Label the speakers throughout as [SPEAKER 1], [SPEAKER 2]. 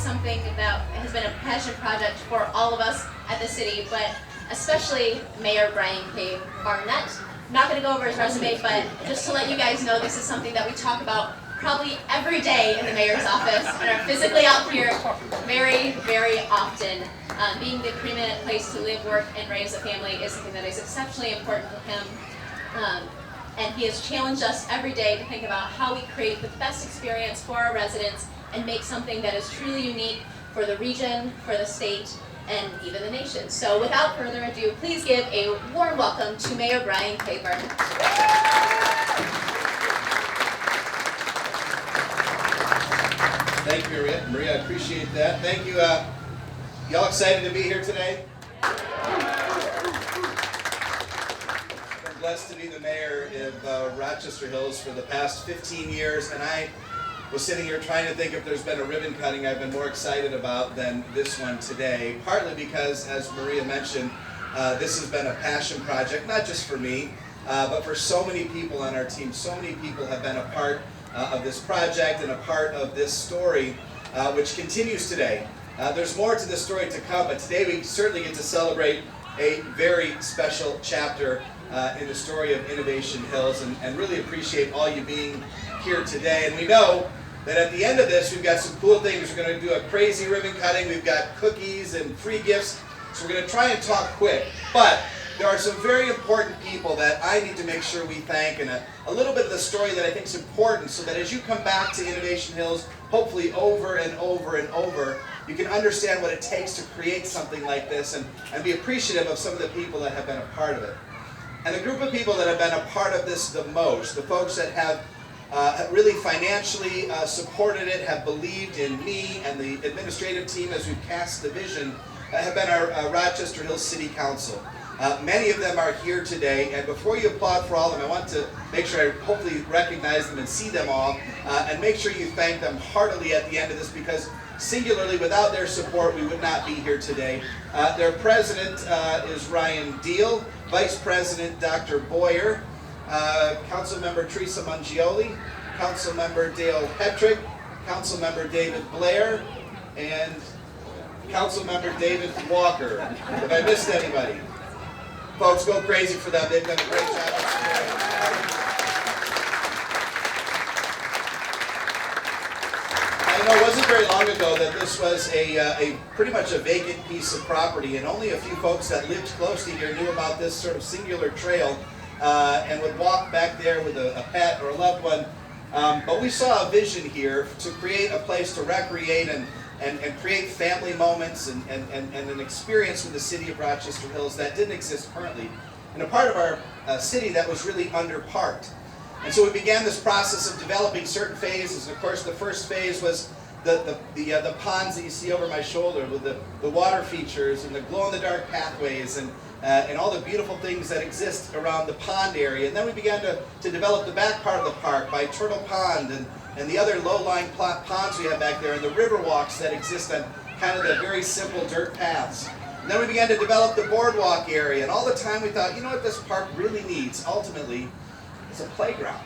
[SPEAKER 1] something that has been a passion project for all of us at the city, but especially Mayor Brian K. Barnett. I'm not going to go over his resume, but just to let you guys know, this is something that we talk about probably every day in the mayor's office and are physically out here very, very often. Being the preeminent place to live, work, and raise a family is something that is exceptionally important for him. And he has challenged us every day to think about how we create the best experience for our residents and make something that is truly unique for the region, for the state, and even the nation. So without further ado, please give a warm welcome to Mayor Brian K. Barnett.
[SPEAKER 2] Thank you, Maria. I appreciate that. Thank you. Y'all excited to be here today? I'm blessed to be the mayor of Rochester Hills for the past 15 years, and I was sitting here trying to think if there's been a ribbon cutting I've been more excited about than this one today, partly because, as Maria mentioned, this has been a passion project, not just for me, but for so many people on our team. So many people have been a part of this project and a part of this story, which continues today. There's more to this story to come, but today we certainly get to celebrate a very special chapter in the story of Innovation Hills, and really appreciate all you being here today. And we know that at the end of this, we've got some cool things. We're going to do a crazy ribbon cutting. We've got cookies and free gifts. So we're going to try and talk quick. But there are some very important people that I need to make sure we thank, and a little bit of the story that I think is important, so that as you come back to Innovation Hills, hopefully over and over and over, you can understand what it takes to create something like this, and be appreciative of some of the people that have been a part of it. And the group of people that have been a part of this the most, the folks that have really financially supported it, have believed in me and the administrative team as we've cast the vision, have been our Rochester Hills City Council. Many of them are here today, and before you applaud for all of them, I want to make sure I hopefully recognize them and see them all, and make sure you thank them heartily at the end of this, because singularly, without their support, we would not be here today. Their president is Ryan Deal, Vice President Dr. Boyer, Councilmember Teresa Mangioli, Councilmember Dale Hetrick, Councilmember David Blair, and Councilmember David Walker. Have I missed anybody? Folks, go crazy for them. They've done a great job. I know it wasn't very long ago that this was a pretty much a vacant piece of property, and only a few folks that lived close to here knew about this sort of singular trail and would walk back there with a pet or a loved one. But we saw a vision here to create a place to recreate and create family moments and an experience with the city of Rochester Hills that didn't exist currently, and a part of our city that was really underparked. And so we began this process of developing certain phases. And of course, the first phase was the ponds that you see over my shoulder, with the water features and the glow-in-the-dark pathways and all the beautiful things that exist around the pond area. And then we began to develop the back part of the park by Turtle Pond and the other low-lying ponds we have back there, and the river walks that exist on kind of the very simple dirt paths. And then we began to develop the boardwalk area, and all the time we thought, you know what this park really needs, ultimately, is a playground.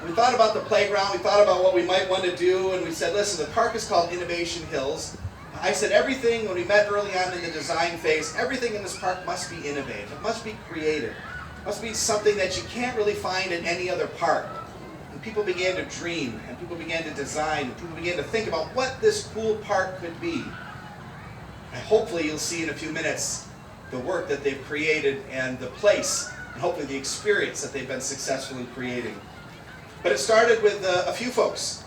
[SPEAKER 2] And we thought about the playground, we thought about what we might want to do, and we said, listen, the park is called Innovation Hills. I said everything, when we met early on in the design phase, everything in this park must be innovative, it must be creative, it must be something that you can't really find in any other park. People began to dream, and people began to design, and people began to think about what this cool park could be. And hopefully you'll see in a few minutes the work that they've created and the place, and hopefully the experience that they've been successful in creating. But it started with a few folks.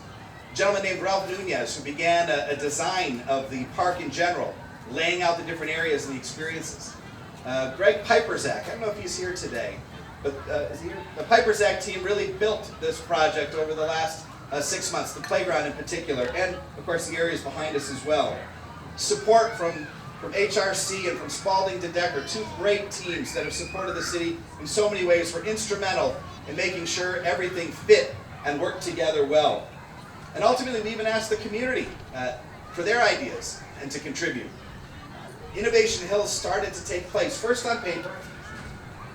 [SPEAKER 2] A gentleman named Ralph Nunez, who began a design of the park in general, laying out the different areas and the experiences. Greg Piperzak, I don't know if he's here today, but the Piperzak team really built this project over the last 6 months, the playground in particular, and of course the areas behind us as well. Support from HRC and from Spalding to Decker, two great teams that have supported the city in so many ways, were instrumental in making sure everything fit and worked together well. And ultimately we even asked the community for their ideas and to contribute. Innovation Hills started to take place, first on paper,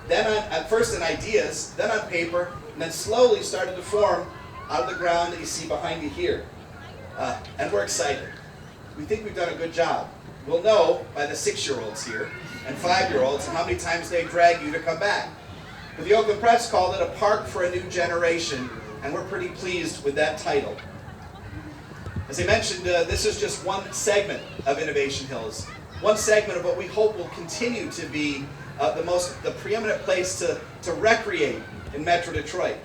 [SPEAKER 2] then first in ideas, then on paper, and then slowly started to form out of the ground that you see behind you here. And we're excited. we think we've done a good job. We'll know by the 6-year-olds here and 5-year-olds and how many times they drag you to come back. But the Oakland Press called it a park for a new generation, and we're pretty pleased with that title. As I mentioned, this is just one segment of Innovation Hills, one segment of what we hope will continue to be the preeminent place to recreate in Metro Detroit.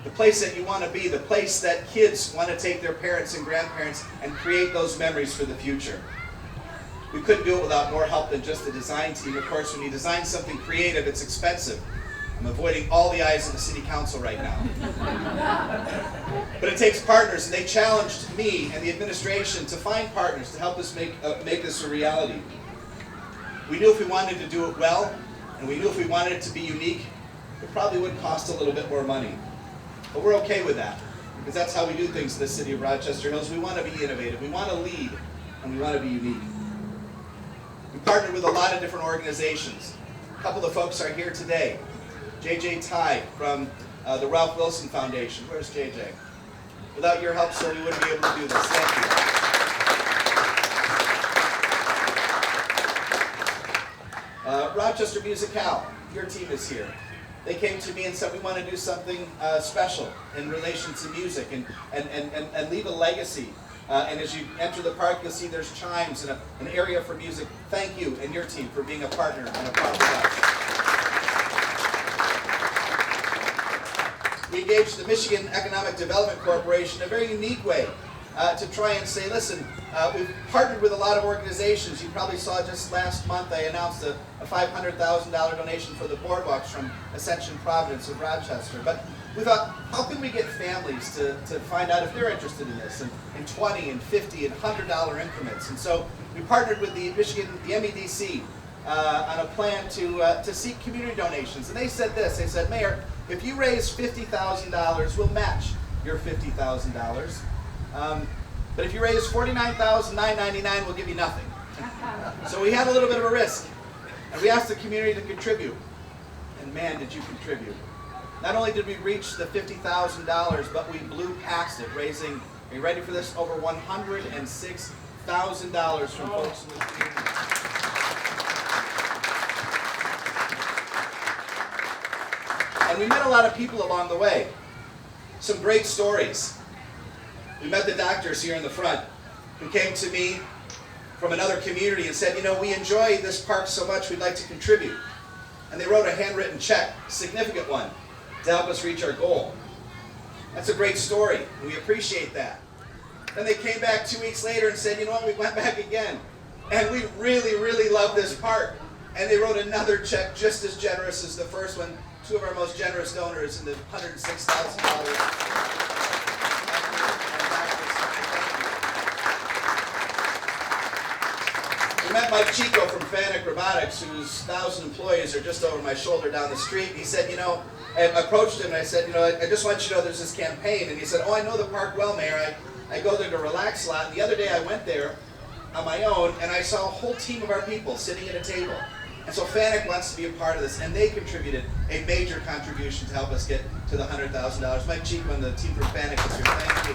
[SPEAKER 2] The place that you want to be, the place that kids want to take their parents and grandparents and create those memories for the future. We couldn't do it without more help than just the design team. Of course, when you design something creative, it's expensive. I'm avoiding all the eyes of the city council right now. But it takes partners, and they challenged me and the administration to find partners to help us make this a reality. We knew if we wanted to do it well, and we knew if we wanted it to be unique, it probably would cost a little bit more money. But we're okay with that, because that's how we do things in the city of Rochester Hills. We want to be innovative, we want to lead, and we want to be unique. We partnered with a lot of different organizations. A couple of folks are here today. JJ Ty from the Ralph Wilson Foundation. Where's JJ? Without your help, sir, we wouldn't be able to do this. Thank you. Rochester Musicale, your team is here. They came to me and said, we want to do something special in relation to music and leave a legacy. And as you enter the park, you'll see there's chimes and an area for music. Thank you and your team for being a partner and a part of us. We engaged the Michigan Economic Development Corporation in a very unique way to try and say, listen, we've partnered with a lot of organizations. You probably saw just last month I announced a $500,000 donation for the boardwalks from Ascension Providence of Rochester. But we thought, how can we get families to find out if they're interested in this in 20 and 50 and $100 increments? And so we partnered with the MEDC on a plan to seek community donations. And they said this, they said, Mayor, if you raise $50,000, we'll match your $50,000. But if you raise $49,999, we'll give you nothing. So we had a little bit of a risk. And we asked the community to contribute. And man, did you contribute. Not only did we reach the $50,000, but we blew past it, raising, are you ready for this, over $106,000 from folks in the community. And we met a lot of people along the way. Some great stories. We met the doctors here in the front who came to me from another community and said, you know, we enjoy this park so much, we'd like to contribute. And they wrote a handwritten check, a significant one, to help us reach our goal. That's a great story, and we appreciate that. Then they came back 2 weeks later and said, you know what, we went back again, and we really, really love this park. And they wrote another check just as generous as the first one, two of our most generous donors in the $106,000. We met Mike Chico from Fanuc Robotics, whose 1,000 employees are just over my shoulder down the street. He said, you know, I approached him and I said, you know, I just want you to know there's this campaign. And he said, oh, I know the park well, Mayor. I go there to relax a lot. And the other day I went there on my own and I saw a whole team of our people sitting at a table. And so Fanuc wants to be a part of this, and they contributed a major contribution to help us get to the $100,000. Mike Chico and the team from Fanuc is here. Thank you.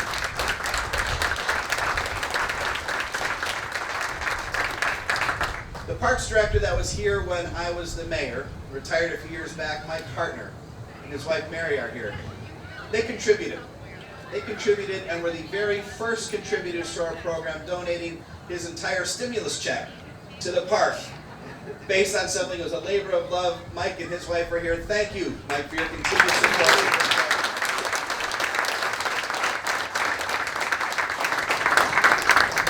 [SPEAKER 2] The parks director that was here when I was the mayor, retired a few years back, Mike Hartner, and his wife Mary are here. They contributed. They contributed and were the very first contributors to our program, donating his entire stimulus check to the park based on something that was a labor of love. Mike and his wife are here. Thank you, Mike, for your continued support.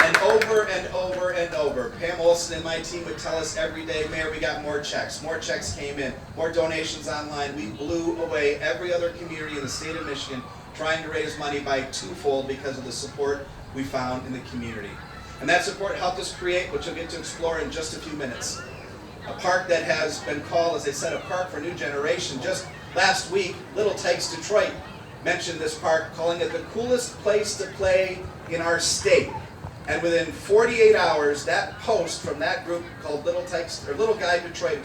[SPEAKER 2] And over and over and over, Pam Olson and my team would tell us every day, Mayor, we got more checks. More checks came in, more donations online. We blew away every other community in the state of Michigan trying to raise money by twofold because of the support we found in the community. And that support helped us create, which we'll get to explore in just a few minutes, a park that has been called, as I said, a park for a new generation. Just last week, Little Tykes Detroit mentioned this park, calling it the coolest place to play in our state. And within 48 hours, that post from that group called Little Guide Detroit,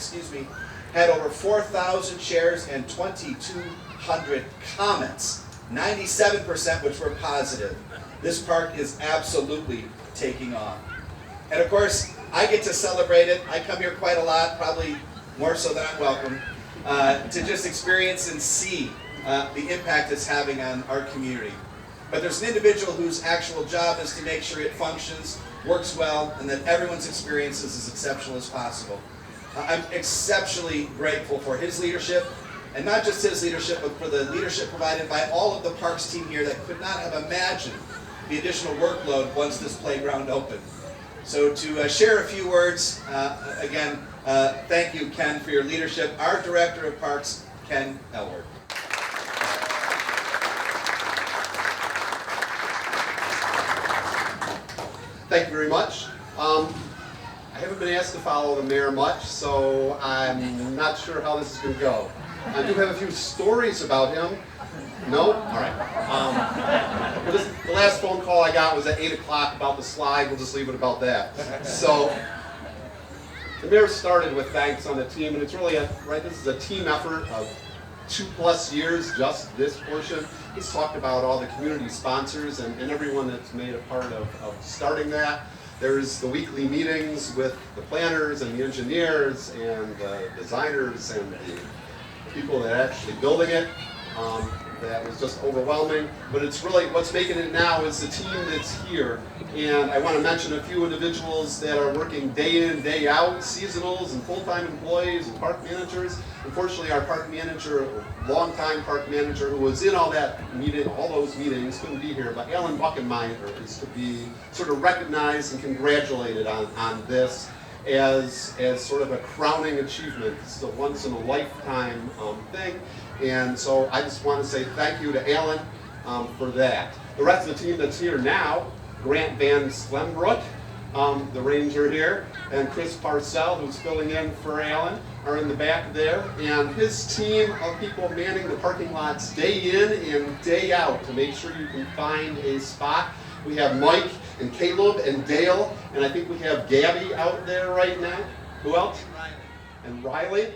[SPEAKER 2] had over 4,000 shares and 2,200 comments, 97% which were positive. this park is absolutely taking off. And of course, I get to celebrate it. I come here quite a lot, probably more so than I'm welcome, to just experience and see the impact it's having on our community. But there's an individual whose actual job is to make sure it functions, works well, and that everyone's experience is as exceptional as possible. I'm exceptionally grateful for his leadership, and not just his leadership, but for the leadership provided by all of the parks team here that could not have imagined the additional workload once this playground opened. So to share a few words, again, thank you, Ken, for your leadership. Our Director of Parks, Ken Elward.
[SPEAKER 3] Thank you very much. I haven't been asked to follow the mayor much, so I'm not sure how this is going to go. I do have a few stories about him. No? All right. The last phone call I got was at 8 o'clock about the slide. We'll just leave it about that. So the mayor started with thanks on the team, and it's really this is a team effort of 2+ years, just this portion. He's talked about all the community sponsors and everyone that's made a part of starting that. There's the weekly meetings with the planners and the engineers and the designers and the people that are actually building it. That was just overwhelming, but it's really what's making it now is the team that's here. And I want to mention a few individuals that are working day in, day out, seasonals and full-time employees and park managers. Unfortunately, our park manager, longtime park manager who was in all those meetings, couldn't be here, but Alan Buckenmeyer is to be sort of recognized and congratulated on this as sort of a crowning achievement. It's a once-in-a-lifetime thing. And so I just want to say thank you to Alan for that. The rest of the team that's here now, Grant Van Slembrook, the ranger here, and Chris Parcell, who's filling in for Alan, are in the back there. And his team of people manning the parking lots day in and day out to make sure you can find a spot. We have Mike and Caleb and Dale, and I think we have Gabby out there right now. Who else? And Riley.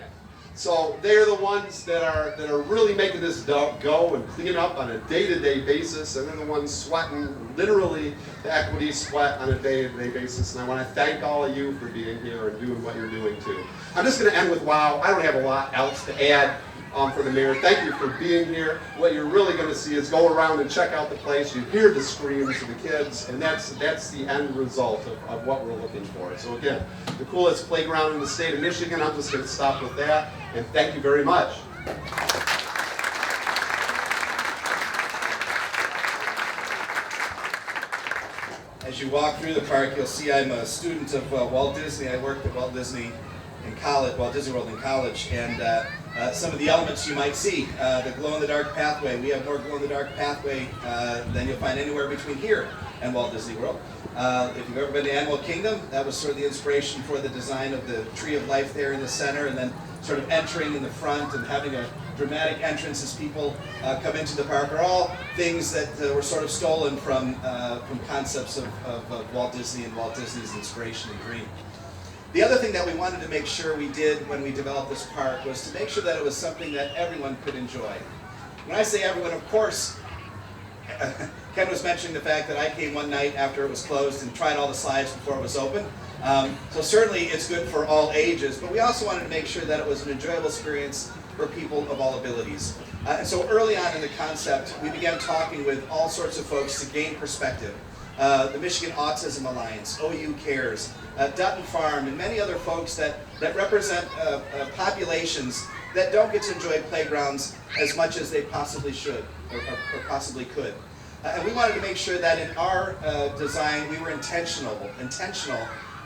[SPEAKER 3] So they're the ones that are really making this go and clean up on a day-to-day basis, and they're the ones sweating, literally the equity sweat on a day-to-day basis. And I want to thank all of you for being here and doing what you're doing too. I'm just going to end with wow. I don't have a lot else to add for the mayor. Thank you for being here. What you're really going to see is go around and check out the place. You hear the screams of the kids, and that's the end result of what we're looking for. So again, the coolest playground in the state of Michigan. I'm just going to stop with that, and thank you very much.
[SPEAKER 2] As you walk through the park, you'll see I'm a student of Walt Disney. I worked at Walt Disney in college, Walt Disney World in college, and some of the elements you might see, the glow-in-the-dark pathway. We have more glow-in-the-dark pathway than you'll find anywhere between here and Walt Disney World. If you've ever been to Animal Kingdom, that was sort of the inspiration for the design of the Tree of Life there in the center, and then sort of entering in the front and having a dramatic entrance as people come into the park are all things that were sort of stolen from concepts of Walt Disney and Walt Disney's inspiration and dream. The other thing that we wanted to make sure we did when we developed this park was to make sure that it was something that everyone could enjoy. When I say everyone, of course, Ken was mentioning the fact that I came one night after it was closed and tried all the slides before it was open. So certainly it's good for all ages, but we also wanted to make sure that it was an enjoyable experience for people of all abilities. And so early on in the concept, we began talking with all sorts of folks to gain perspective. The Michigan Autism Alliance, OU Cares, Dutton Farm, and many other folks that represent populations that don't get to enjoy playgrounds as much as they possibly should or possibly could. And we wanted to make sure that in our design we were intentional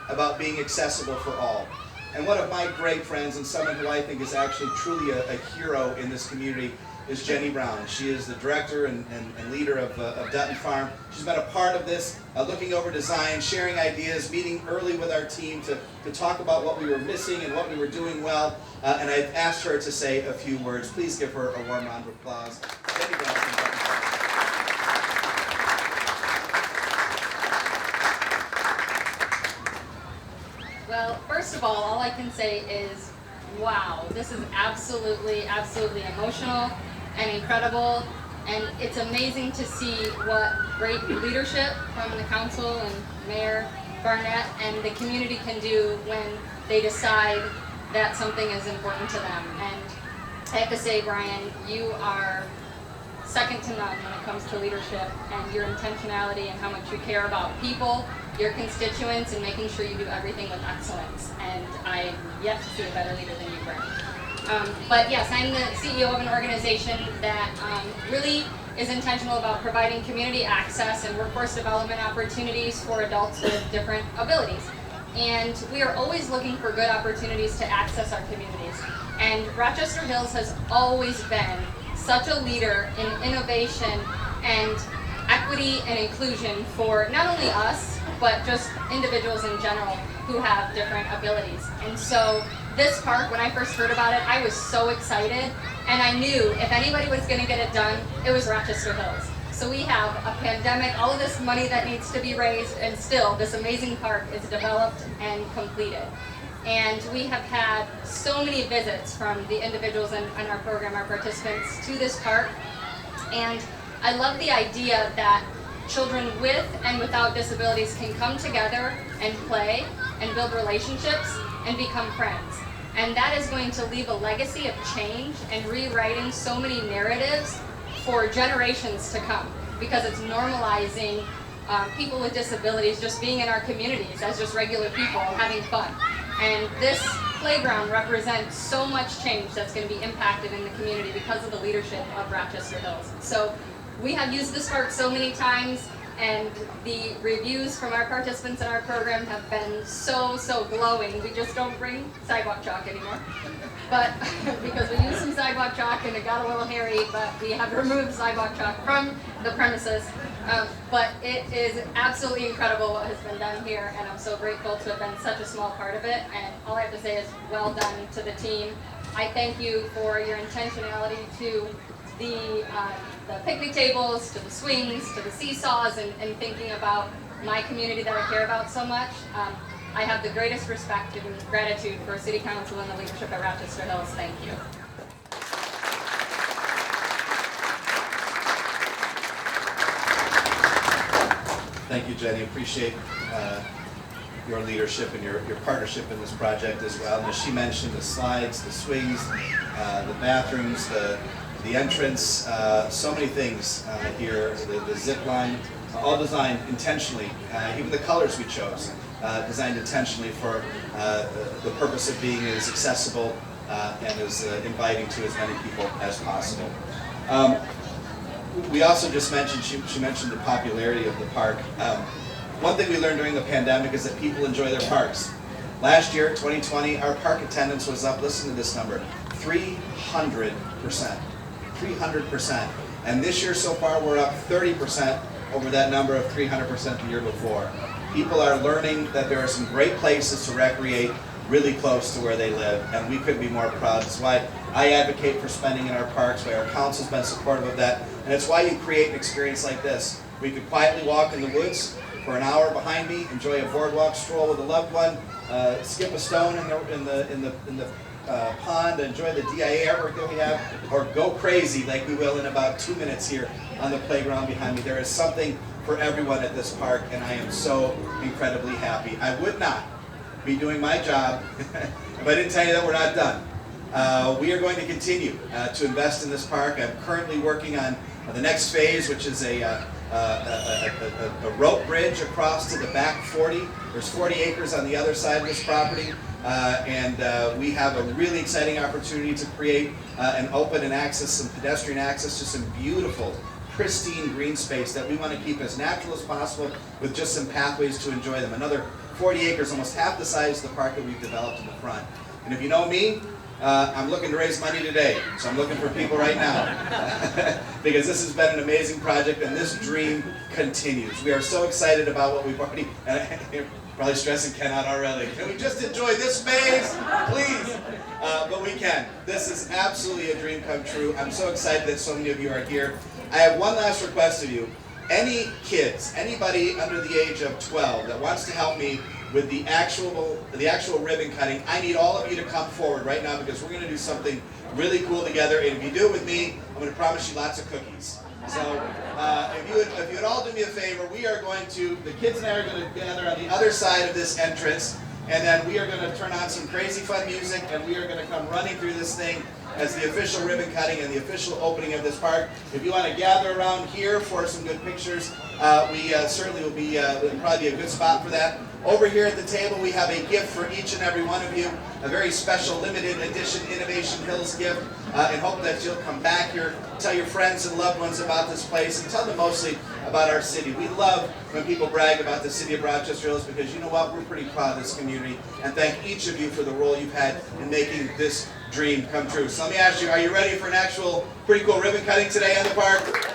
[SPEAKER 2] about being accessible for all. And one of my great friends and someone who I think is actually truly a hero in this community is Jenny Brown. She is the director and leader of Dutton Farm. She's been a part of this, looking over design, sharing ideas, meeting early with our team to talk about what we were missing and what we were doing well. And I've asked her to say a few words. Please give her a warm round of applause. Jenny Brown from Dutton Farm.
[SPEAKER 4] Well, first of all I can say is, wow, this is absolutely emotional and incredible, And it's amazing to see what great leadership from the council and Mayor Barnett and the community can do when they decide that something is important to them. And I have to say, Brian, you are second to none when it comes to leadership and your intentionality and how much you care about people, your constituents, and making sure you do everything with excellence. And I've yet to see a better leader than you, Brian. But yes, I'm the CEO of an organization that really is intentional about providing community access and workforce development opportunities for adults with different abilities. And we are always looking for good opportunities to access our communities. And Rochester Hills has always been such a leader in innovation and equity and inclusion for not only us, but just individuals in general who have different abilities. And so this park, when I first heard about it, I was so excited, and I knew if anybody was going to get it done, it was Rochester Hills. So we have a pandemic, all of this money that needs to be raised, and still this amazing park is developed and completed. And we have had so many visits from the individuals in our program, our participants, to this park. And I love the idea that children with and without disabilities can come together and play and build relationships and become friends. And that is going to leave a legacy of change and rewriting so many narratives for generations to come, because it's normalizing people with disabilities just being in our communities as just regular people having fun. And this playground represents so much change that's going to be impacted in the community because of the leadership of Rochester Hills. So we have used this park so many times, and the reviews from our participants in our program have been so glowing. We just don't bring sidewalk chalk anymore, but because we used some sidewalk chalk and it got a little hairy, but we have removed sidewalk chalk from the premises. But it is absolutely incredible what has been done here, and I'm so grateful to have been such a small part of it. And all I have to say is well done to the team. I thank you for your intentionality to the picnic tables, to the swings, to the seesaws, and thinking about my community that I care about so much. I have the greatest respect and gratitude for City Council and the leadership at Rochester Hills. Thank you.
[SPEAKER 2] Thank you, Jenny. Appreciate your leadership and your partnership in this project as well. And as she mentioned, the slides, the swings, the bathrooms, the entrance, so many things here, the zip line, all designed intentionally. Even the colors we chose, designed intentionally for the purpose of being as accessible and as inviting to as many people as possible. We also just mentioned, she mentioned the popularity of the park. One thing we learned during the pandemic is that people enjoy their parks. Last year, 2020, our park attendance was up, listen to this number, 300%. 300%. And this year so far, we're up 30% over that number of 300% the year before. People are learning that there are some great places to recreate really close to where they live, and we couldn't be more proud. That's why I advocate for spending in our parks, why our council's been supportive of that, and it's why you create an experience like this. We could quietly walk in the woods for an hour behind me, enjoy a boardwalk stroll with a loved one, skip a stone in the pond, enjoy the DIA artwork that we have, or go crazy like we will in about 2 minutes here on the playground behind me. There is something for everyone at this park, and I am so incredibly happy. I would not be doing my job if I didn't tell you that we're not done. We are going to continue to invest in this park. I'm currently working on the next phase, which is a rope bridge across to the back 40. There's 40 acres on the other side of this property, and we have a really exciting opportunity to create and open and access some pedestrian access to some beautiful, pristine green space that we want to keep as natural as possible with just some pathways to enjoy them. Another 40 acres, almost half the size of the park that we've developed in the front. And if you know me, I'm looking to raise money today, so I'm looking for people right now because this has been an amazing project and this dream continues. We are so excited about what we've already, probably stressing Ken out already. Can we just enjoy this phase, please? But we can. This is absolutely a dream come true. I'm so excited that so many of you are here. I have one last request of you. Any kids, anybody under the age of 12 that wants to help me with the actual ribbon cutting, I need all of you to come forward right now because we're going to do something really cool together. And if you do it with me, I'm going to promise you lots of cookies. So if you would all do me a favor, we are going to, the kids and I are going to gather on the other side of this entrance, and then we are going to turn on some crazy fun music, and we are going to come running through this thing as the official ribbon cutting and the official opening of this park. If you want to gather around here for some good pictures, we certainly will probably be a good spot for that. Over here at the table, we have a gift for each and every one of you, a very special limited edition Innovation Hills gift, and hope that you'll come back here, tell your friends and loved ones about this place, and tell them mostly about our city. We love when people brag about the city of Rochester Hills because you know what, we're pretty proud of this community, and thank each of you for the role you've had in making this dream come true. So let me ask you, are you ready for an actual pretty cool ribbon cutting today in the park?